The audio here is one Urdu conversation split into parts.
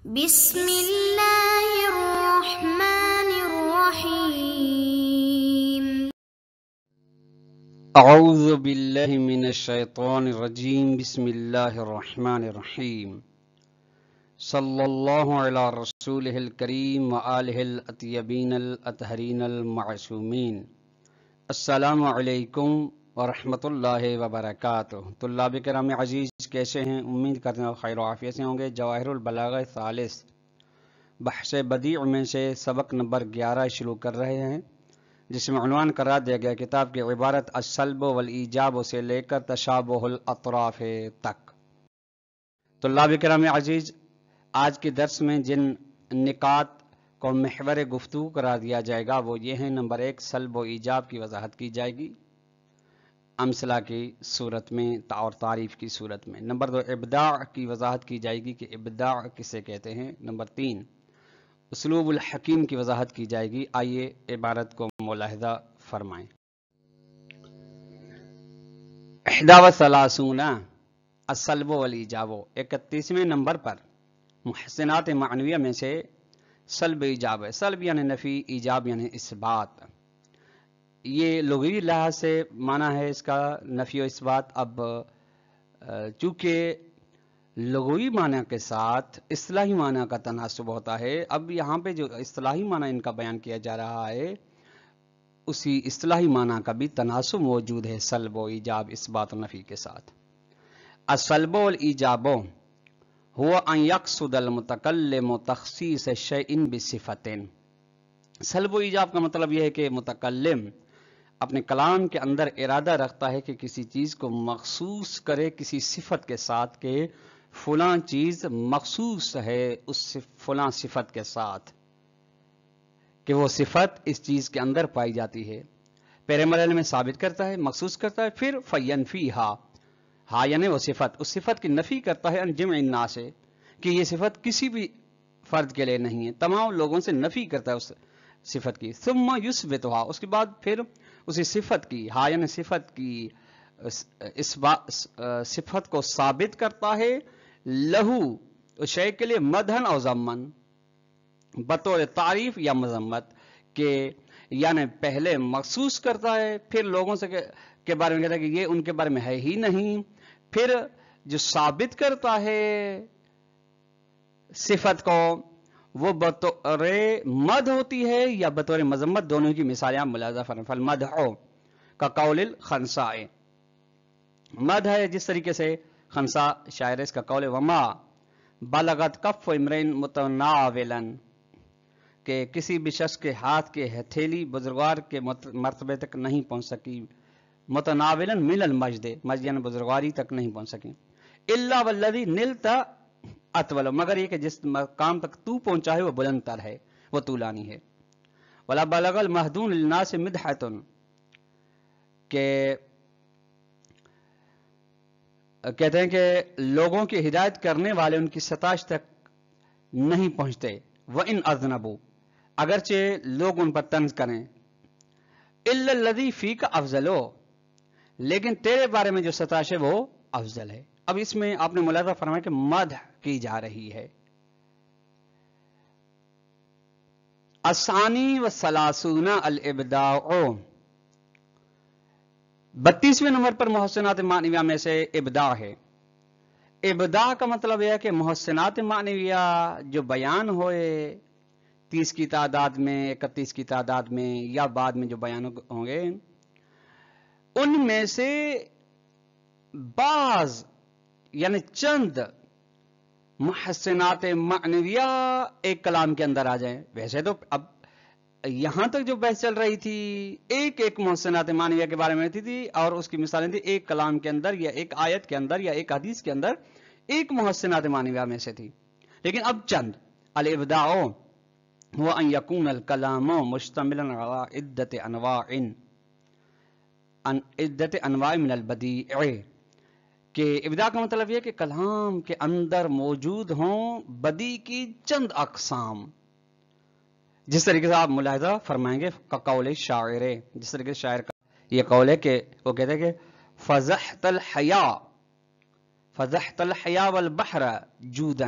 بسم اللہ الرحمن الرحیم۔ اعوذ باللہ من الشیطان الرجیم، بسم اللہ الرحمن الرحیم، صلی اللہ علی رسولہ الکریم وآلہ الاطیبین الاطہرین المعصومین۔ السلام علیکم ورحمۃ اللہ وبرکاتہ۔ طلاب کرام عزیز، کیسے ہیں؟ امید کرتے ہیں خیر و عافیت سے ہوں گے۔ جواہر البلاغہ ثالث بحث بدیع میں سے سبق نمبر 11 شروع کر رہے ہیں، جس میں عنوان قرار دیا گیا کتاب کی عبارت السلب والایجاب سے لے کر تشابہ الاطراف تک۔ طلاب کرام عزیز، آج کے درس میں جن نکات کو محور گفتگو قرار دیا جائے گا وہ یہ ہیں: نمبر 1، سلب و ایجاب کی وضاحت کی جائے گی امثلہ کی صورت میں اور تعریف کی صورت میں۔ نمبر 2، ابداع کی وضاحت کی جائے گی کہ ابداع کسے کہتے ہیں۔ نمبر 3، اسلوب الحکیم کی وضاحت کی جائے گی۔ آئیے عبارت کو ملاحظہ فرمائیں۔ 31 السلب والیجاب، 31ویں نمبر پر محسنات معنویہ میں سے سلب ایجاب ہے۔ سلب یعنی نفی، ایجاب یعنی اثبات۔ یہ لغوی لحاظ سے معنی ہے اس کا نفی و اثبات۔ اب چونکہ لغوی معنی کے ساتھ اصطلاحی معنی کا تناسب ہوتا ہے، اب یہاں پہ جو اصطلاحی معنی ان کا بیان کیا جا رہا ہے اسی اصطلاحی معنی کا بھی تناسب موجود ہے سلب و ایجاب، اثبات و نفی کے ساتھ۔ السلب والایجاب هو ان يقصد المتکلم تخصیص شیء بصفت۔ سلب و ایجاب کا مطلب یہ ہے کہ متکلم اپنے کلام کے اندر ارادہ رکھتا ہے کہ کسی چیز کو مخصوص کرے کسی صفت کے ساتھ، کہ فلاں چیز مخصوص ہے اس فلاں صفت کے ساتھ، کہ وہ صفت اس چیز کے اندر پائی جاتی ہے۔ پہلے مرحلے میں ثابت کرتا ہے، مخصوص کرتا ہے، پھر فینفیہا، ہاں یعنی وہ صفت، اس صفت کی نفی کرتا ہے، ان جمع الناس سے، کہ یہ صفت کسی بھی فرد کے لیے نہیں ہے، تمام لوگوں سے نفی کرتا ہے اس صفت کی۔ ثم یثبتھا، اس کے بعد پھر اسی صفت کی، ہاں یعنی صفت کی صفت کو ثابت کرتا ہے، لہو اس شے کے لیے، مدحن اور ذمن، بطور تعریف یا مذمت، کہ یعنی پہلے مخصوص کرتا ہے، پھر لوگوں سے کے بارے میں کہتا ہے کہ یہ ان کے بارے میں ہے ہی نہیں، پھر جو ثابت کرتا ہے صفت کو وہ بطور مدح ہوتی ہے یا بطور مذمت، دونوں کی مثالیں آپ ملاحظہ فرمائیں۔ فالمدح کا قول الخنساء، مدح ہے جس طریقے سے خنساء شاعر اس کا قول ہے، وما بلغت کف امرئ متناولا، کہ کسی بھی شخص کے ہاتھ کے ہتھیلی بزرگوار کے مرتبے تک نہیں پہنچ سکی، متناولا من المجد، مجد یعنی بزرگواری تک نہیں پہنچ سکی، الا والذی نلت اطول، مگر یہ کہ جس مقام تک تو پہنچا ہے وہ بلند تر ہے، وہ طولانی ہے۔ ولا بلغ المہدون للناس مدحۃ، کہ کہتے ہیں کہ لوگوں کی ہدایت کرنے والے ان کی ستائش تک نہیں پہنچتے، وَإِنْ أَذْنَبُوا، اگرچہ لوگ ان پر طنز کریں، إِلَّا الَّذِي فِيكَ أَفْضَلُ، لیکن تیرے بارے میں جو ستائش ہے وہ افضل ہے۔ اب اس میں آپ نے ملاحظہ فرمایا کہ مدح کی جا رہی ہے۔ الثانی والثلاثون الابداع، 32ویں نمبر پر محسنات معنویہ میں سے ابداع ہے۔ ابداع کا مطلب یہ ہے کہ محسنات معنویہ جو بیان ہوئے 30 کی تعداد میں، 31 کی تعداد میں، یا بعد میں جو بیان ہوں گے، ان میں سے بعض یعنی چند محسنات معنویہ ایک کلام کے اندر آ جائیں۔ ویسے تو اب یہاں تک جو بحث چل رہی تھی ایک محسنات معنویہ کے بارے میں تھی، اور اس کی مثالیں تھی ایک کلام کے اندر یا ایک آیت کے اندر یا ایک حدیث کے اندر ایک محسنات معنویہ میں سے تھی، لیکن اب چند۔ الابداع هو ان يكون الكلام مشتملا على عدة انواع من البدیع، کہ ابداع کا مطلب یہ کہ کلام کے اندر موجود ہوں بدیع کی چند اقسام، جس طریقے سے آپ ملاحظہ فرمائیں گے کا قول شاعر، جس طریقے سے شاعر کا یہ قول ہے کہ وہ کہتے ہیں کہ فزحت الحیا والبحر جودا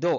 2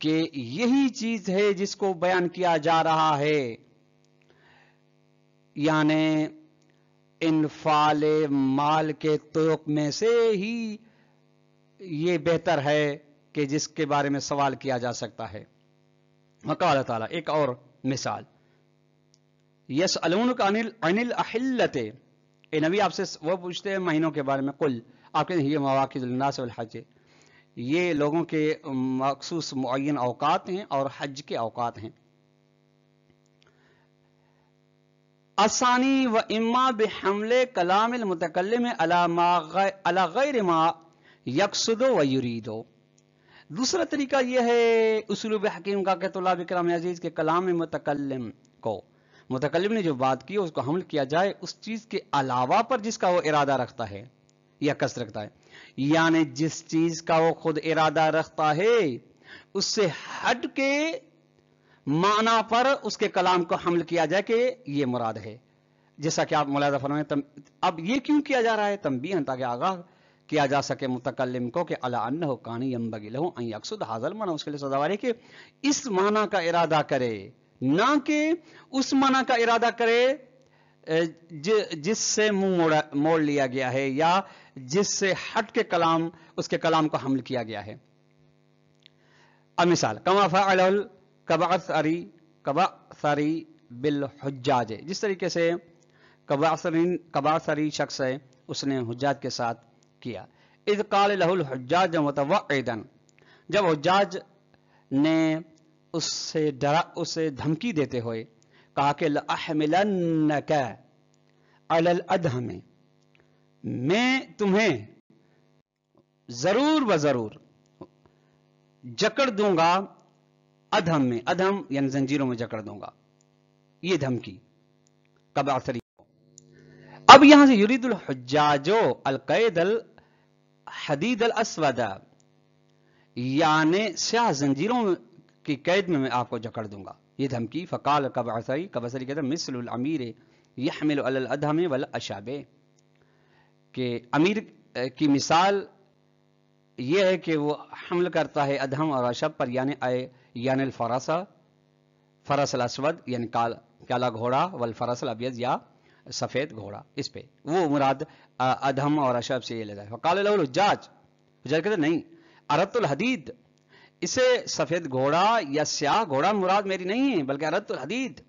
کہ یہی چیز ہے جس کو بیان کیا جا رہا ہے، یعنی انفال مال کے طرق میں سے ہی یہ بہتر ہے کہ جس کے بارے میں سوال کیا جا سکتا ہے۔ وقال تعالیٰ، ایک اور مثال، یسألونک عن الاحلۃ، اے نبی آپ سے وہ پوچھتے ہیں مہینوں کے بارے میں، قل آپ کہتے ہیں یہ مواقیت للناس والحج، یہ لوگوں کے مخصوص معین اوقات ہیں اور حج کے اوقات ہیں۔ الثانی و اما بحمل کلام المتکلم علی غیر ما یقصد و یرید، دوسرا طریقہ یہ ہے اسلوب حکیم کا کہ طلاب کرام عزیز کے کلام متکلم کو، متکلم نے جو بات کی اس کو حمل کیا جائے اس چیز کے علاوہ پر جس کا وہ ارادہ رکھتا ہے یا قصد رکھتا ہے، یعنی جس چیز کا وہ خود ارادہ رکھتا ہے اس سے ہٹ کے معنی پر اس کے کلام کو حمل کیا جائے کہ یہ مراد ہے، جیسا کہ آپ ملاحظہ فرمائیں۔ اب یہ کیوں کیا جا رہا ہے؟ تنبیہاً، تاکہ آگاہ کیا جا سکے متکلم کو کہ الا انہ کان ینبغی لہ ان یقصد ھذا المعنی، اس کے لیے سزاوار ہے کہ اس معنی کا ارادہ کرے، نہ کہ اس معنی کا ارادہ کرے جس سے منہ موڑ لیا گیا ہے یا جس سے ہٹ کے کلام اس کے کلام کو حمل کیا گیا ہے۔ اب مثال، کما فعل کبعثری بالحجاج، جس طریقے سے کبعثری شخص ہے اس نے حجاج کے ساتھ کیا۔ اذ قال له الحجاج متوعدا، جب حجاج نے اسے دھمکی دیتے ہوئے کہا کہ لأحملنک علی الادہم، میں تمہیں ضرور بضرور جکڑ دوں گا ادہم میں، ادہم یعنی زنجیروں میں جکڑ دوں گا، یہ دھمکی کبعثری۔ اب یہاں سے یرید الحجاج القید الحدید الاسود، یعنی سیاہ زنجیروں کی قید میں آپ کو جکڑ دوں گا، یہ دھمکی۔ فقال کبعثری، کبعثری کہتا ہے مثل الامیر یحمل علی الادہم والاشاب، کہ امیر کی مثال یہ ہے کہ وہ حمل کرتا ہے ادہم اور اشب پر، یعنی الفرس، فرس الاسود یعنی کالا گھوڑا، والفرس الابیض یا سفید گھوڑا، اس پہ وہ مراد ادہم اور اشب سے یہ لیتا ہے۔ فقال له الحجاج، حجاج کہتے نہیں، اردت الحدید، اسے سفید گھوڑا یا سیاہ گھوڑا مراد میری نہیں ہے، بلکہ اردت الحدید،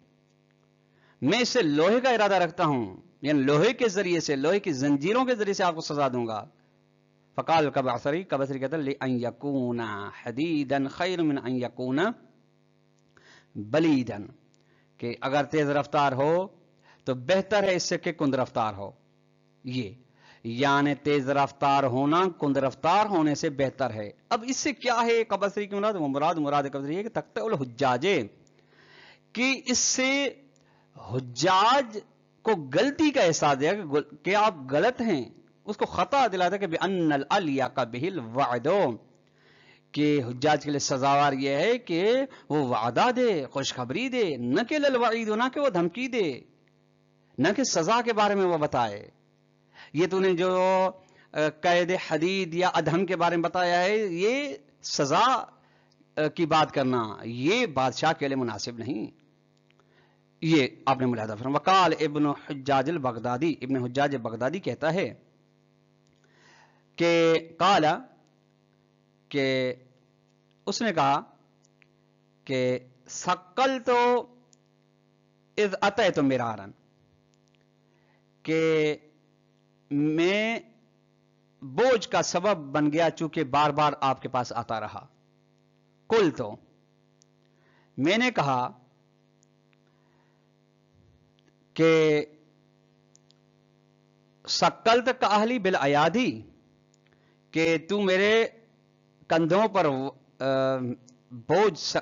میں اسے لوہے کا ارادہ رکھتا ہوں، یعنی لوہے کے ذریعے سے، لوہے کی زنجیروں کے ذریعے سے آپ کو سزا دوں گا۔ فقال کبعثری، کبعثری کہتا ہے لأن یکون حدیدا خیر من ان یکون بلیدا، کہ اگر تیز رفتار ہو تو بہتر ہے اس سے کہ کند رفتار ہو، یہ یعنی تیز رفتار ہونا کند رفتار ہونے سے بہتر ہے۔ اب اس سے کیا ہے کبعثری کی مراد؟ وہ مراد کبعثری ہے کہ تقطع الحجاج، کہ اس سے حجاج کو غلطی کا احساس دیا کہ آپ غلط ہیں، اس کو خطا دلاتا ہے کہ بأن العلیق بہ الوعد، کہ حجاج کے لیے سزاوار یہ ہے کہ وہ وعدہ دے، خوشخبری دے، نہ کہ للوعید، نہ کہ وہ دھمکی دے، نہ کہ سزا کے بارے میں وہ بتائے۔ یہ تو نے جو قید حدید یا ادہم کے بارے میں بتایا ہے، یہ سزا کی بات کرنا یہ بادشاہ کے لیے مناسب نہیں، یہ آپ نے ملاحظہ فرمایا۔ وقال ابن حجاج البغدادی، ابن حجاج بغدادی کہتا ہے کہ قال، کہ اس نے کہا کہ ثقلت اذ اتیت مرارا، کہ میں بوجھ کا سبب بن گیا چونکہ بار بار آپ کے پاس آتا رہا۔ قلت، میں نے کہا کہ ثقلت کاہلی بالایادی، کہ تو میرے کندھوں پر بوجھ،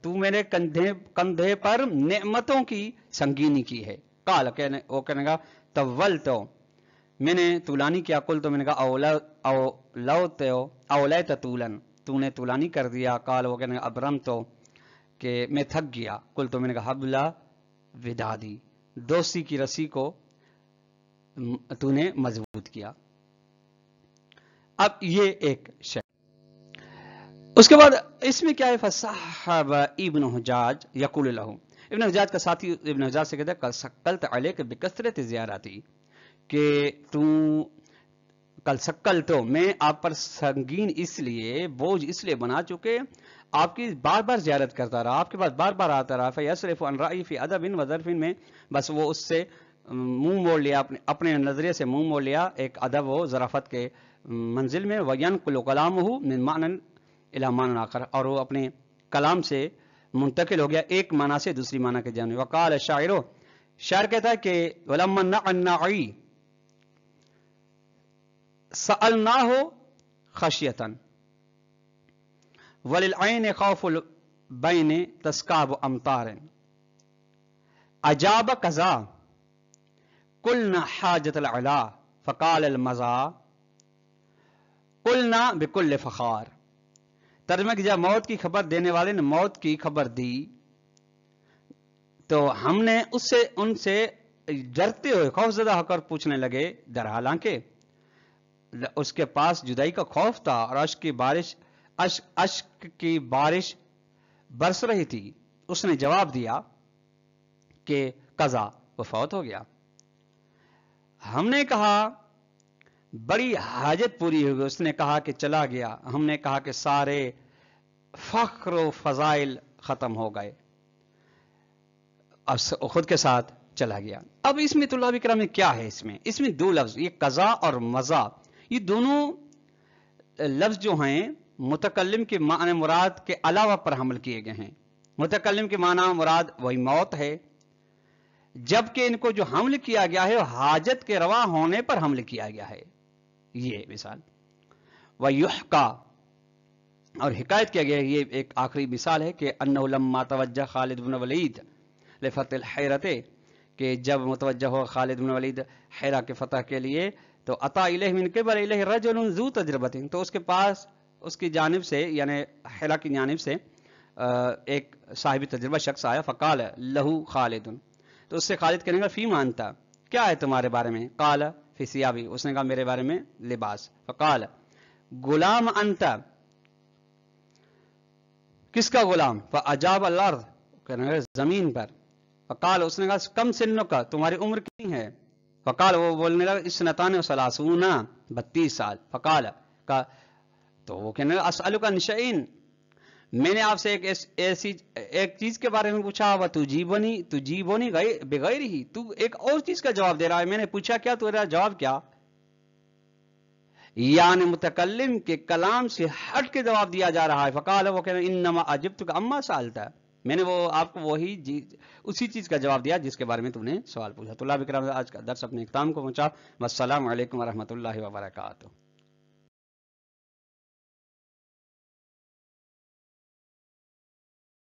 تو میرے کندھے پر نعمتوں کی سنگینی کی ہے۔ قال، وہ کہنے گا طولت، میں نے طولانی کیا۔ قل، تو میں نے کہا اولیت طولن، تو نے طولانی کر دیا۔ قال، وہ کہنے گا ابرم، تو کہ میں تھک گیا۔ قل، تو میں نے کہا حبل ودادی، دوستی کی رسی کو تو نے مضبوط کیا۔ اب یہ ایک شے، اس کے بعد اس میں کیا ہے فصاحب ابن حجاج یقول لہو، ابن حجاج کا ساتھی ابن حجاج سے کہتا ہے کل علیک بکثرت زیارتی، کہ تو کل سکل تو میں آپ پر سنگین اس لیے بوجھ اس لیے بنا چکے، آپ کی بار بار زیارت کرتا رہا، آپ کے پاس بار بار آتا رہا، فیصرف عن رأی فی ادب و ظرف میں، بس وہ اس سے منہ موڑ لیا، اپنے نظریے سے منہ موڑ لیا ایک ادب و ظرافت کے منزل میں، وینقل کلامہ من معنی الی معنی آخر، اور وہ اپنے کلام سے منتقل ہو گیا ایک معنی سے دوسری معنی کے جانب۔ وقال الشاعر، شاعر کہتا ہے کہ ولما النعی سألناہ خشیتاً وللعین خوف البین تسکاب امطار اجاب کذا قلنا حاجت العلا فقال المزا قلنا بکل فخار۔ ترجمہ کہ جب موت کی خبر دینے والے نے موت کی خبر دی تو ہم نے ان سے ڈرتے ہوئے خوف زدہ ہو کر پوچھنے لگے، در حالانکہ اس کے پاس جدائی کا خوف تھا اور اشک کی بارش برس رہی تھی، اس نے جواب دیا کہ قضا، وہ فوت ہو گیا۔ ہم نے کہا بڑی حاجت پوری ہوگی، اس نے کہا کہ چلا گیا، ہم نے کہا کہ سارے فخر و فضائل ختم ہو گئے، اب خود کے ساتھ چلا گیا۔ اب اس میں طلاب کرام میں کیا ہے، اس میں دو لفظ، یہ قضا اور مزا، یہ دونوں لفظ جو ہیں متکلم کے معنی مراد کے علاوہ پر حمل کیے گئے ہیں۔ متکلم کے معنی مراد وہی موت ہے، جبکہ ان کو جو حمل کیا گیا ہے وہ حاجت کے روا ہونے پر حمل کیا گیا ہے۔ یہ مثال وَيُحْقَى، اور حکایت کیا گیا ہے، یہ ایک آخری مثال ہے کہ انہ لما توجہ خالد بن ولید لفتح الحیرۃ، کہ جب متوجہ ہو خالد بن ولید حیرہ کے فتح کے لیے تو عطا الیہ من قبل الیہ رجل ذو تجربۃ، تو اس کے پاس اس کی جانب سے یعنی حیرہ کی جانب سے ایک صاحب تجربہ شخص آیا، فقال لہو خالد، تو اس سے خالد کہنے گا فی مانتا، کیا ہے تمہارے بارے میں، قال فی ثیابی، اس نے کہا میرے بارے میں لباس، فقال غلام انت، کس کا غلام، فاجاب الارض، کہنے گا زمین پر، فقال، اس نے کہا کم سنک، تمہاری عمر کتنی ہے، فقال، وہ بولنے لگا اثنتان و ثلاثون، 32 سال، فقال، تو وہ کہنے لگا اسألک عن شیء، میں نے آپ سے ایک چیز کے بارے میں پوچھا، وہ تجیبنی بغیر ہی، تو ایک اور چیز کا جواب دے رہا ہے، میں نے پوچھا کیا، تو جواب کیا، یعنی متکلم کے کلام سے ہٹ کے جواب دیا جا رہا ہے۔ فقال، وہ کہنے انما اجبتک اما سالتا، میں نے وہ آپ کو وہی اسی چیز کا جواب دیا جس کے بارے میں تم نے سوال پوچھا۔ طلاب کرام، آج کا درس اپنے اختتام کو پہنچا۔ والسلام علیکم ورحمۃ اللہ وبرکاتہ۔